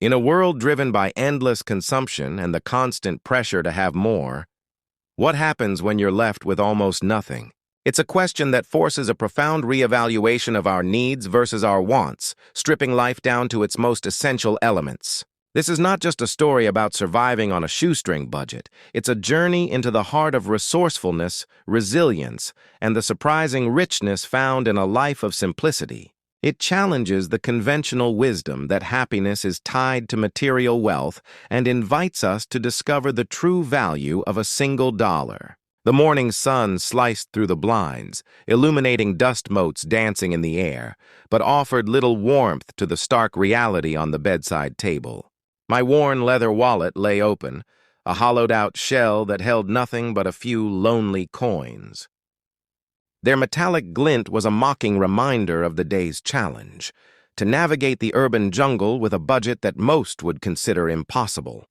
In a world driven by endless consumption and the constant pressure to have more, what happens when you're left with almost nothing? It's a question that forces a profound reevaluation of our needs versus our wants, stripping life down to its most essential elements. This is not just a story about surviving on a shoestring budget. It's a journey into the heart of resourcefulness, resilience, and the surprising richness found in a life of simplicity. It challenges the conventional wisdom that happiness is tied to material wealth and invites us to discover the true value of a single dollar. The morning sun sliced through the blinds, illuminating dust motes dancing in the air, but offered little warmth to the stark reality on the bedside table. My worn leather wallet lay open, a hollowed-out shell that held nothing but a few lonely coins. Their metallic glint was a mocking reminder of the day's challenge, to navigate the urban jungle with a budget that most would consider impossible.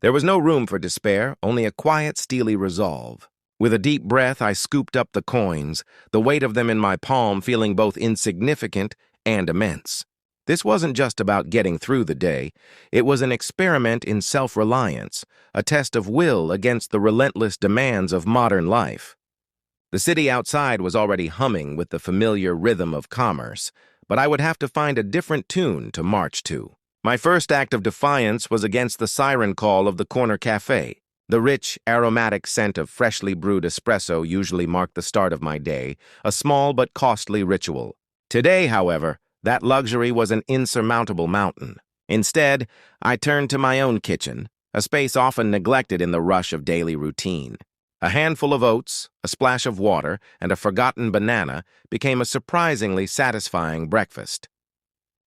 There was no room for despair, only a quiet, steely resolve. With a deep breath, I scooped up the coins, the weight of them in my palm feeling both insignificant and immense. This wasn't just about getting through the day. It was an experiment in self-reliance, a test of will against the relentless demands of modern life. The city outside was already humming with the familiar rhythm of commerce, but I would have to find a different tune to march to. My first act of defiance was against the siren call of the corner cafe. The rich, aromatic scent of freshly brewed espresso usually marked the start of my day, a small but costly ritual. Today, however, that luxury was an insurmountable mountain. Instead, I turned to my own kitchen, a space often neglected in the rush of daily routine. A handful of oats, a splash of water, and a forgotten banana became a surprisingly satisfying breakfast.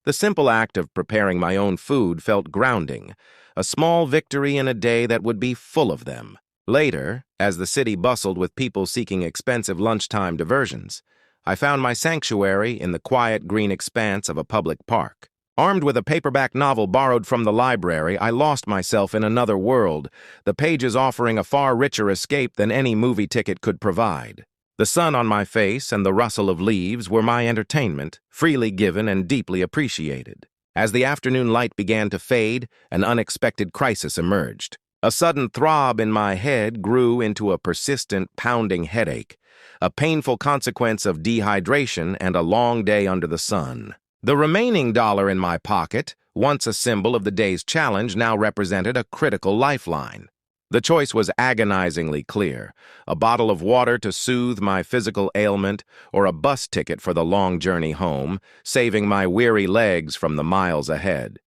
The simple act of preparing my own food felt grounding, a small victory in a day that would be full of them. Later, as the city bustled with people seeking expensive lunchtime diversions, I found my sanctuary in the quiet green expanse of a public park. Armed with a paperback novel borrowed from the library, I lost myself in another world, the pages offering a far richer escape than any movie ticket could provide. The sun on my face and the rustle of leaves were my entertainment, freely given and deeply appreciated. As the afternoon light began to fade, an unexpected crisis emerged. A sudden throb in my head grew into a persistent, pounding headache, a painful consequence of dehydration and a long day under the sun. The remaining dollar in my pocket, once a symbol of the day's challenge, now represented a critical lifeline. The choice was agonizingly clear: a bottle of water to soothe my physical ailment, or a bus ticket for the long journey home, saving my weary legs from the miles ahead.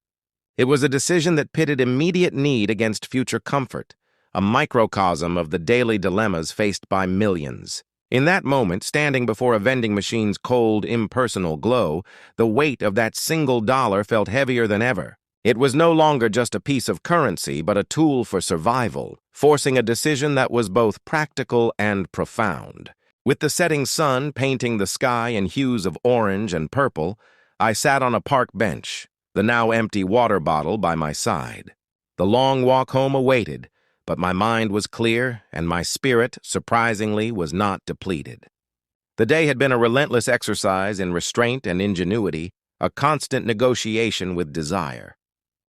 It was a decision that pitted immediate need against future comfort, a microcosm of the daily dilemmas faced by millions. In that moment, standing before a vending machine's cold, impersonal glow, the weight of that single dollar felt heavier than ever. It was no longer just a piece of currency, but a tool for survival, forcing a decision that was both practical and profound. With the setting sun painting the sky in hues of orange and purple, I sat on a park bench, the now empty water bottle by my side. The long walk home awaited, but my mind was clear and my spirit, surprisingly, was not depleted. The day had been a relentless exercise in restraint and ingenuity, a constant negotiation with desire.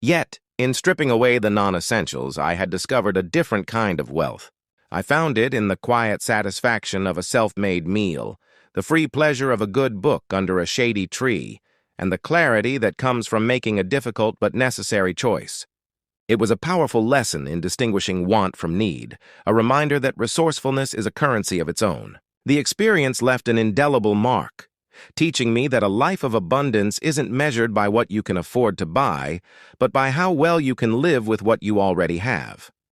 Yet, in stripping away the non-essentials, I had discovered a different kind of wealth. I found it in the quiet satisfaction of a self-made meal, the free pleasure of a good book under a shady tree, and the clarity that comes from making a difficult but necessary choice. It was a powerful lesson in distinguishing want from need, a reminder that resourcefulness is a currency of its own. The experience left an indelible mark, teaching me that a life of abundance isn't measured by what you can afford to buy, but by how well you can live with what you already have.